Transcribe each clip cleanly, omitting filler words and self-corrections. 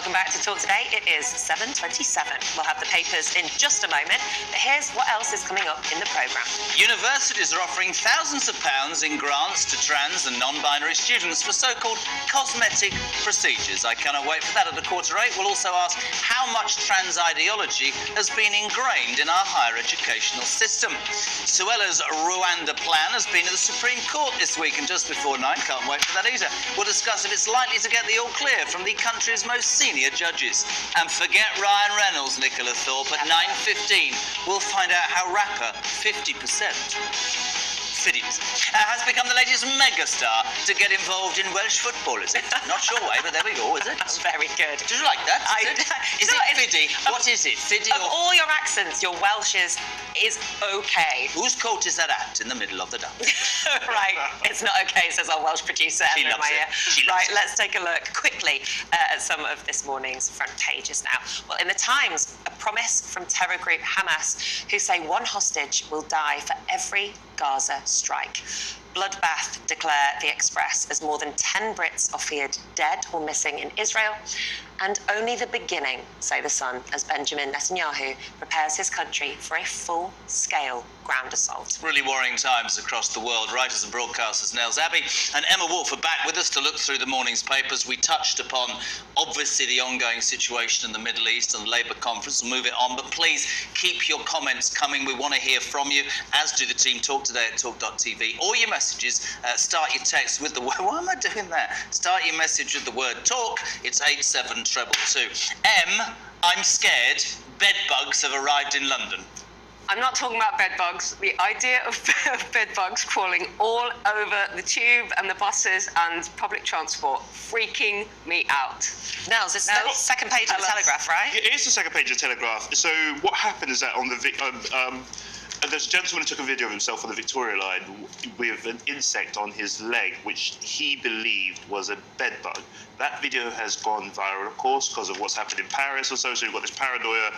Welcome back to Talk Today. It is 7:27. We'll have the papers in just a moment, but here's what else is coming up in the programme. Universities are offering thousands of pounds in grants to trans and non-binary students for so-called cosmetic procedures. I cannot wait for that at 7:45. We'll also ask how much trans ideology has been ingrained in our higher educational system. Suella's Rwanda plan has been at the Supreme Court this week, and just before 9, can't wait for that either. We'll discuss if it's likely to get the all clear from the country's most senior judges. And forget Ryan Reynolds, Nicola Thorpe. At 9:15, we'll find out how rapper 50% has become the latest megastar to get involved in Welsh football, is it? Not sure why, but there we go, is it? That's very good. Did you like that? Is it Fiddy? What is it? Fiddy Of all your accents, your Welsh is okay. Whose coat is that at in the middle of the dance? Right, it's not okay, says our Welsh producer. She loves it. Right, let's take a look quickly at some of this morning's front pages now. Well, in the Times, a promise from terror group Hamas, who say one hostage will die for every Gaza strike. Bloodbath, declare the Express, as more than 10 Brits are feared dead or missing in Israel. And only the beginning, say the Sun, as Benjamin Netanyahu prepares his country for a full-scale ground assault. Really worrying times across the world. Writers and broadcasters Nels Abbey and Emma Wolf are back with us to look through the morning's papers. We touched upon, obviously, the ongoing situation in the Middle East and the Labour conference. We'll move it on, but please keep your comments coming. We want to hear from you, as do the team. Talk today at talk.tv. All your messages, start your text with the word... Why am I doing that? Start your message with the word talk. It's 87222. I'm scared. Bed bugs have arrived in London. I'm not talking about bed bugs. The idea of bed bugs crawling all over the tube and the buses and public transport, freaking me out. Nels, it's the second page of the Telegraph, right? It is the second page of the Telegraph. So what happened is that on the there's a gentleman who took a video of himself on the Victoria line with an insect on his leg, which he believed was a bed bug. That video has gone viral, of course, because of what's happened in Paris or so. So you've got this paranoia.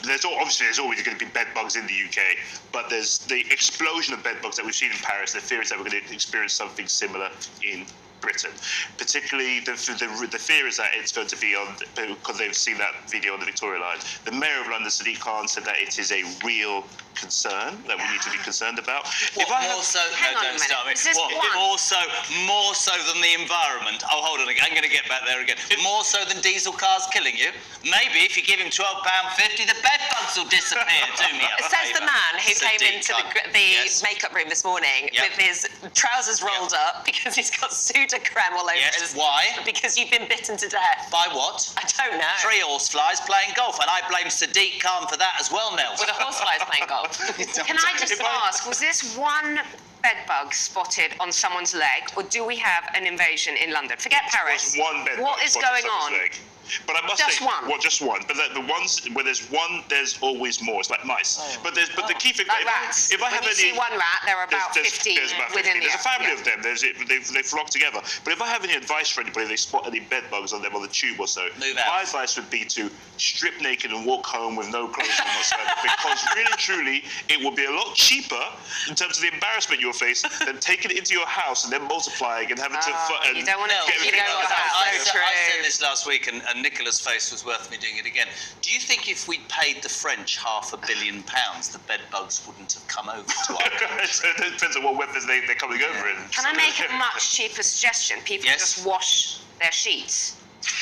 There's always going to be bed bugs in the UK, but there's the explosion of bed bugs that we've seen in Paris. The fear is that we're going to experience something similar in Britain. Particularly, the fear is that it's going to be on, because they've seen that video on the Victoria line. The Mayor of London, Sadiq Khan, said that it is a real concern that we need to be concerned about. More so than the environment. Oh, hold on again. I'm going to get back there again. More so than diesel cars killing you. Maybe if you give him £12.50, the bed bugs will disappear. Do me a Says the man who Sadiq came into the Yes. makeup room this morning with his trousers rolled up because he's got Sudocrem all over his... Why? Because you've been bitten to death. By what? I don't know. 3 horseflies playing golf, and I blame Sadiq Khan for that as well, Nels. With a horseflies playing golf. Can I just ask, was this one bed bug spotted on someone's leg, or do we have an invasion in London? Forget Paris. One bed What bug is spotted going on on? someone's leg. But I must Just say, one? Well, just one. But the ones where there's one, there's always more. It's like mice. But the key thing, Like rats. if I When have you see any, one rat, there are about 50 there's about 50. within the There's a family area. of them. They flock together. But if I have any advice for anybody, they spot any bed bugs on them on the tube or so, Move out. my advice would be to strip naked and walk home with no clothes on whatsoever. Because really, truly, it will be a lot cheaper in terms of the embarrassment you'll face than taking it into your house and then multiplying and having to... You don't want to... get You everything know out of what? the house. That's so I said true. this last week, and Nicola's face was worth me doing it again. Do you think if we paid the French £500 million, the bed bugs wouldn't have come over to our country? So it depends on what weathers they're coming over in. Can I make a much cheaper suggestion? People Yes. just wash their sheets.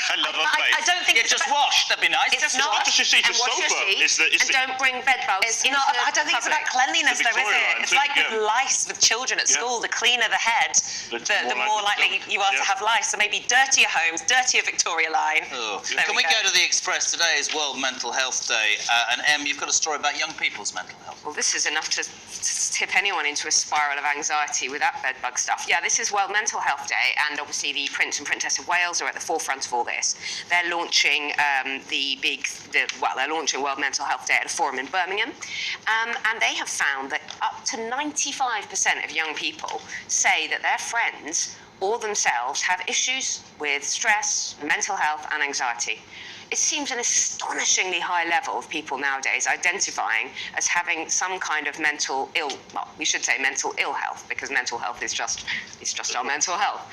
I love her I face. don't think Yeah, just wash. That'd be nice. It's Just not- wash. Just a And wash your sofa. sheets, It's and don't bring bed bugs It's into not. the I don't think it's about public. cleanliness, The though, is Victoria it? line, It's too, like with yeah. lice with children at Yeah. school. The cleaner the head, the more likely you are to have lice. So maybe dirtier homes, dirtier Victoria line. Oh. There Can we we go. go to the Express? Today is World Mental Health Day. And Em, you've got a story about young people's mental health. Well, this is enough to tip anyone into a spiral of anxiety with that bed bug stuff. Yeah, this is World Mental Health Day, and obviously the Prince and Princess of Wales are at the forefront of all this. They're launching they're launching World Mental Health Day at a forum in Birmingham, and they have found that up to 95% of young people say that their friends or themselves have issues with stress, mental health, and anxiety. it seems an astonishingly high level of people nowadays identifying as having some kind of mental we should say mental ill health, because mental health is just our mental health.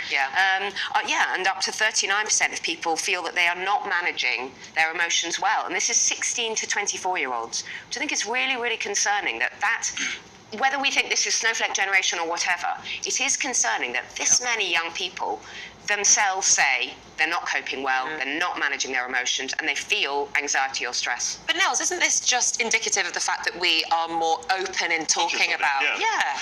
And up to 39% of people feel that they are not managing their emotions well, and this is 16 to 24-year-olds, which I think is really, really concerning. That whether we think this is snowflake generation or whatever, it is concerning that this many young people themselves say they're not coping well, they're not managing their emotions, and they feel anxiety or stress. But Nels, isn't this just indicative of the fact that we are more open in talking about?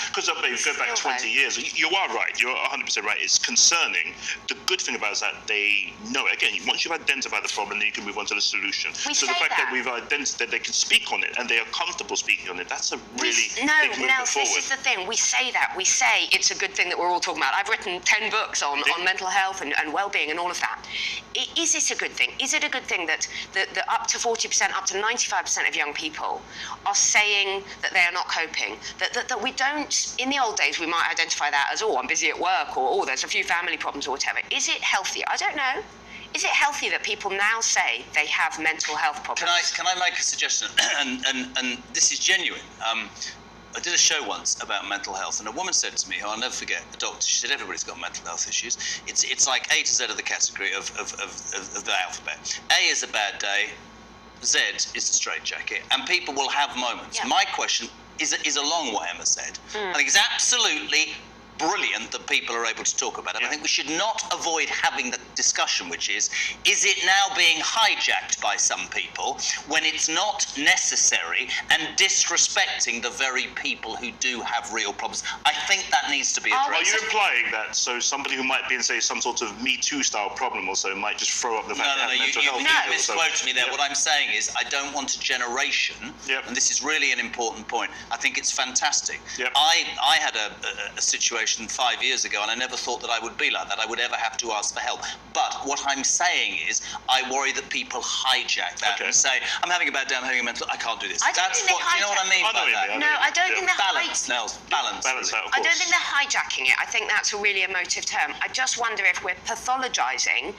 Because go back 20 years. You are right. You're 100% right. It's concerning. The good thing about it is that they know it. Again, once you've identified the problem, then you can move on to the solution. So the fact that we've identified that they can speak on it and they are comfortable speaking on it, that's a really big movement forward. This is the thing. We say that. We say it's a good thing that we're all talking about. I've written 10 books on mental health and well-being and all of that. Is it a good thing? Is it a good thing that up to 40%, up to 95% of young people are saying that they are not coping? That we don't, in the old days, we might identify that as, I'm busy at work, or there's a few family problems or whatever. Is it healthy? I don't know. Is it healthy that people now say they have mental health problems? Can I make a suggestion? and this is genuine. I did a show once about mental health, and a woman said to me, who I'll never forget, a doctor, she said, everybody's got mental health issues. It's like A to Z of the category of the alphabet. A is a bad day, Z is a straitjacket, and people will have moments. My question is a long way, Emma said. I think it's absolutely brilliant that people are able to talk about it. I think we should not avoid having the discussion, which is it now being hijacked by some people when it's not necessary and disrespecting the very people who do have real problems? I think that needs to be addressed. Are you implying that somebody who might be in, say, some sort of Me Too style problem or so might just throw up the fact that mental health? You misquoted me there. What I'm saying is I don't want a generation, and this is really an important point. I think it's fantastic. I had a situation 5 years ago, and I never thought that I would be like that. I would ever have to ask for help. But what I'm saying is, I worry that people hijack that and say, "I'm having a bad day. I'm having a mental. I can't do this." That's what. You know what I mean by that? No, I don't think they're balance. Nels, balance. Balance out. Of course. I don't think they're hijacking it. I think that's a really emotive term. I just wonder if we're pathologizing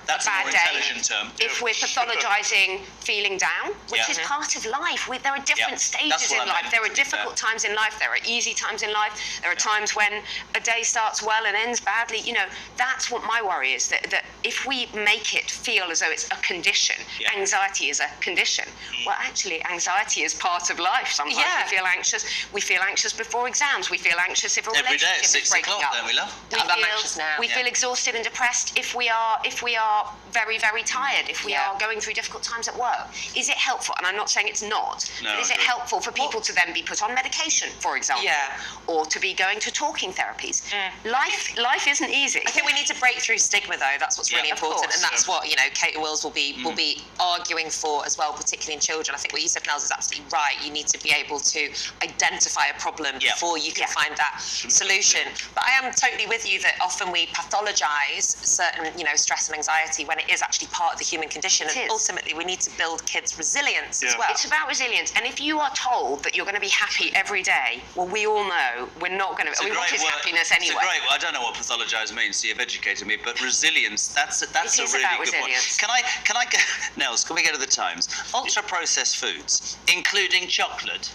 that's a bad more day. Intelligent term. If we're pathologizing feeling down, which is part of life. There are different stages in life. There are difficult times in life. There are easy times in life. There are times when a day starts well and ends badly. That's what my worry is, that if we make it feel as though it's a condition, anxiety is a condition. Well, actually, anxiety is part of life. Sometimes we feel anxious. We feel anxious before exams. We feel anxious if a relationship is breaking up. Every day at 6 o'clock, don't we, love? I'm anxious now. We feel exhausted and depressed if we are very, very tired, if we are going through difficult times at work. Is it helpful? And I'm not saying it's not. But is it helpful for people to then be put on medication, for example? Or to be going to talking therapies? Life isn't easy. I think we need to break through stigma, though. That's what's really important, and that's what Kate and Wills will be arguing for as well, particularly in children. I think what you said, Nels, is absolutely right. You need to be able to identify a problem before you can find that solution. But I am totally with you that often we pathologise certain stress and anxiety when it is actually part of the human condition, and ultimately we need to build kids' resilience as well. It's about resilience, and if you are told that you're going to be happy every day, well, we all know we're not going to. What is happiness anyway? I don't know what pathologise means, so you've educated me, but resilience, that's a really good one. Can I go, Nels, can we go to the Times? Ultra-processed foods, including chocolate,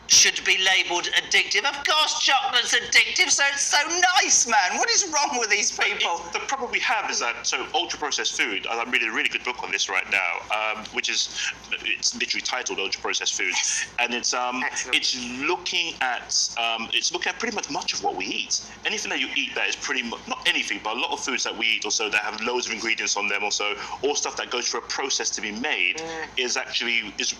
should be labelled addictive. Of course chocolate's addictive, so it's so nice, man. What is wrong with these people? The problem we have is that, ultra-processed food, I'm reading a really good book on this right now, it's literally titled Ultra-Processed Food, and it's looking at pretty much of what we eat. Anything that you eat that is pretty much, not anything, but a lot of foods that we eat also that have loads of ingredients on them also, all stuff that goes through a process to be made is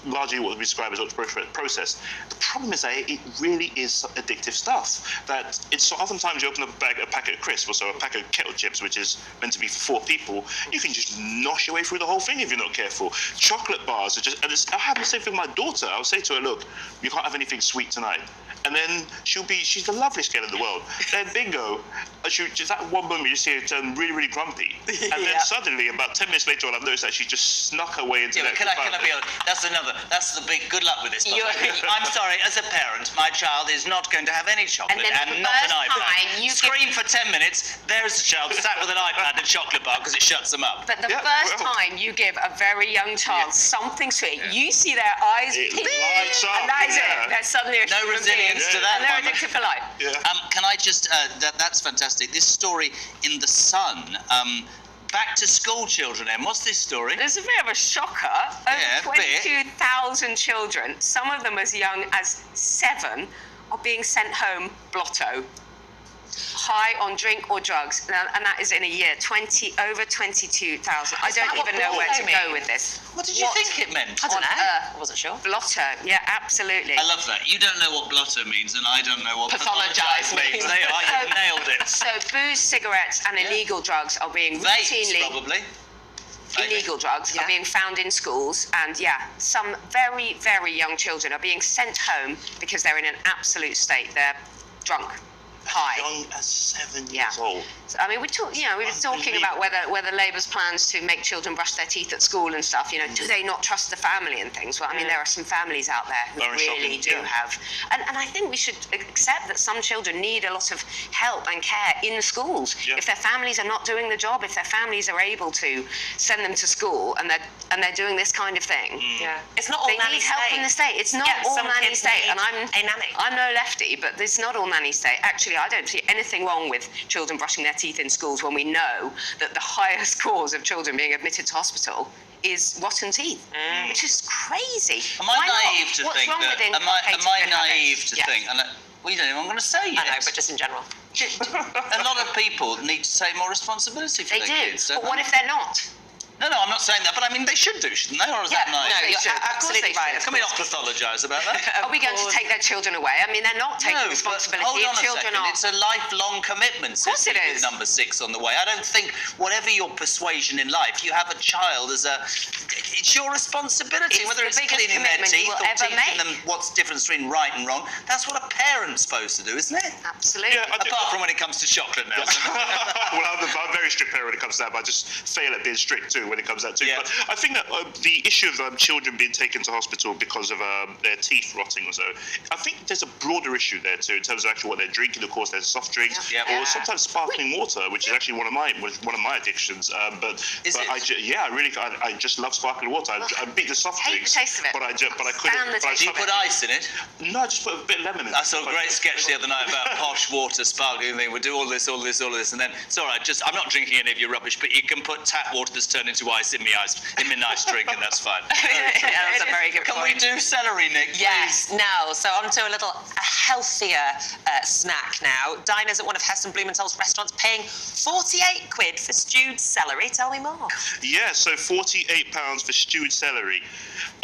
largely what we describe as ultra-processed. The problem is that it really is addictive stuff. That it's oftentimes you open up a packet of crisps, or so a packet of kettle chips, which is meant to be for 4 people, you can just nosh your way through the whole thing if you're not careful. Chocolate bars are just, and I have the same thing with my daughter. I'll say to her, look, you can't have anything sweet tonight. And then she's the loveliest girl in the world. Then bingo, just that one moment you see her turn really, really grumpy. And then suddenly, about 10 minutes later on, I've noticed that she just snuck her way into that. Can I be honest? That's the big, good luck with this. I'm sorry, as a parent, my child is not going to have any chocolate and not an iPad. You scream for 10 minutes, there's the child sat with an iPad and chocolate bar because it shuts them up. But the first time you give a very young child something sweet, you see their eyes It ping, lights up, and that is yeah. it. They're suddenly a No human resilience being, to that and they're one. addicted for life. Yeah. Can I just, that's fantastic. This story in The Sun, back to school children, Em. What's this story? There's a bit of a shocker. Yeah, Over 22,000 children, some of them as young as 7, are being sent home blotto, high on drink or drugs, and that is in a year. Over 22,000. I Is don't that what even know where to blotto go with means? this. What did you think it meant? I don't On know. earth. I wasn't sure. Blotto, yeah, absolutely. I love that. You don't know what blotto means, and I don't know what Pathologise pathologise means. means. There you are, you nailed it. So booze, cigarettes, and illegal drugs are being Vapes, routinely. probably. Illegal drugs are being found in schools, and some very, very young children are being sent home because they're in an absolute state. They're drunk, high. Young as 7 Yeah. years old. So, I mean, we were talking about whether Labour's plans to make children brush their teeth at school and stuff. Do they not trust the family and things? Well, I mean, there are some families out there who Very really shocking, do yeah. have, and I think we should accept that some children need a lot of help and care in schools. Yeah. If their families are not doing the job, if their families are able to send them to school and they're doing this kind of thing, Yeah. It's not all they nanny need help state. from the state. It's not Yeah, all some nanny kids state, need and a nanny. I'm no lefty, but it's not all nanny state. Actually, I don't see anything wrong with children brushing their teeth in schools when we know that the highest cause of children being admitted to hospital is rotten teeth, which is crazy. Am I Why not? naive to What's think wrong that? with Am I inculcating good naive habits? to Yes. think? And well, you don't even. I'm going to say it. I know, but just in general. A lot of people need to take more responsibility for They their do, kids. but don't what they? if they're not? No, I'm not saying that, but I mean they should do, shouldn't they? Or is that nice? no, they you're should. Of course absolutely they right. should. Can we not pathologise about that? Are we going to take their children away? I mean, they're not taking No, but responsibility. hold on a Children second. are. It's a lifelong commitment. Of course it With is. number 6 on the way. I don't think whatever your persuasion in life, you have a child as a. It's your responsibility, It's whether the it's biggest cleaning their commitment you teeth will or ever teaching make. them what's the difference between right and wrong. That's what a parent's supposed to do, isn't it? Absolutely. Yeah, I do. Apart from when it comes to chocolate now. Well, I'm a very strict parent when it comes to that, but I just fail at being strict too when it comes to that too. Yeah. But I think that the issue of children being taken to hospital because of their teeth rotting or so, I think there's a broader issue there too in terms of actually what they're drinking. Of course, there's soft drinks Yeah. or sometimes sparkling water, which is actually one of my addictions. Is it? I just love sparkling water. I beat the soft Hate the drinks, taste of it. but I couldn't. Stand the but I taste Do you of it. put ice in it? No, I just put a bit of lemon in. I saw a great sketch the other night about posh water, sparkling thing. We'll do all this, and then it's all right. I'm not drinking any of your rubbish, but you can put tap water that's turned into ice in my nice drink, and that's fine. That's a very good Can point. we do celery, Nick? Yes, now, so on to a healthier snack now. Diners at one of Heston Blumenthal's restaurants paying 48 quid for stewed celery. Tell me more. Yeah, so £48 for stewed celery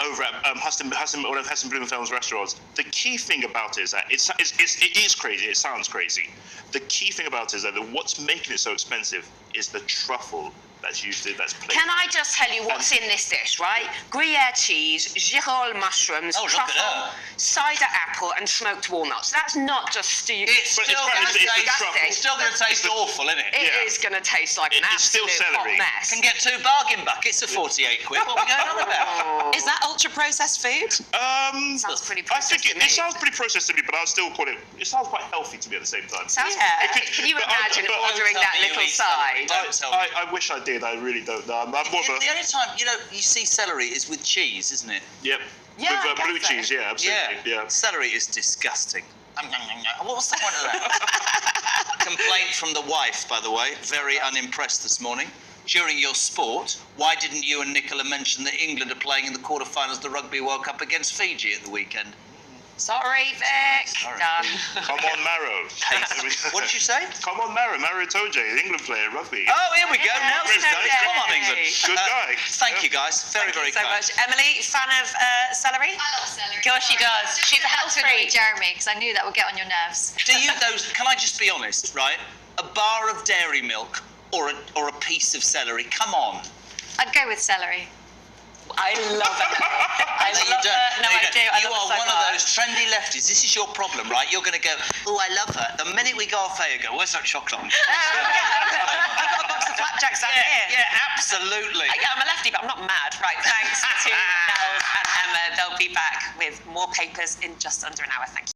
over at one of Heston Blumenthal's restaurants. The key thing about it is that it is crazy. It sounds crazy. The key thing about it is that what's making it so expensive is the truffle that's placed. Can I just tell you what's in this dish, right? Gruyere cheese, girole mushrooms, Oh, look at truffle, her. cider apple, and smoked walnuts. That's not just stew. It's But still it's going to the taste. truffle. It's still going to taste awful, isn't it? It Yeah. is going to taste like an It's still absolute hot celery. mess. Can get 2 bargain buckets of 48 quid. What are we going on about? Is that ultra processed food? Sounds pretty I think processed to me. it sounds pretty processed to me, but I'll still call it. It sounds quite healthy to me at the same time. Sounds Yeah. Can you But imagine but ordering don't that tell me you little eat celery. side? Don't tell me. I wish I did. I really don't know. I'm more of The a. only time you see celery is with cheese, isn't it? Yep. Yeah, I With guess blue so. cheese, yeah, absolutely. Yeah. Celery is disgusting. What was the point of that? Complaint from the wife, by the way. Very unimpressed this morning. During your sport, why didn't you and Nicola mention that England are playing in the quarterfinals of the Rugby World Cup against Fiji at the weekend? Sorry, Vic. Sorry. Done. Come on, Marrow. What did you say? Come on, Marrow. Marrow Toje, the England player, rugby. Oh, here we go. Yeah, Nelson's done it. Come on, Toje. England. Good guy. Thank you, guys. Very, very so kind. much. Emily, fan of celery? I love celery. Of course she does. She's a health to annoy freak. Jeremy because I knew that would get on your nerves. Do you those? Can I just be honest, right? A bar of dairy milk or a piece of celery. Come on. I'd go with celery. I love it. I No, you love don't. her. No, you I don't. do. I You love are her so one of much. those trendy lefties. This is your problem, right? You're going to go, oh, I love her. The minute we go off air, you go, where's that chocolate? I've got a box of flapjacks out here. Yeah, absolutely. Yeah, I'm a lefty, but I'm not mad. Right, thanks to Nels and Emma. They'll be back with more papers in just under an hour. Thank you.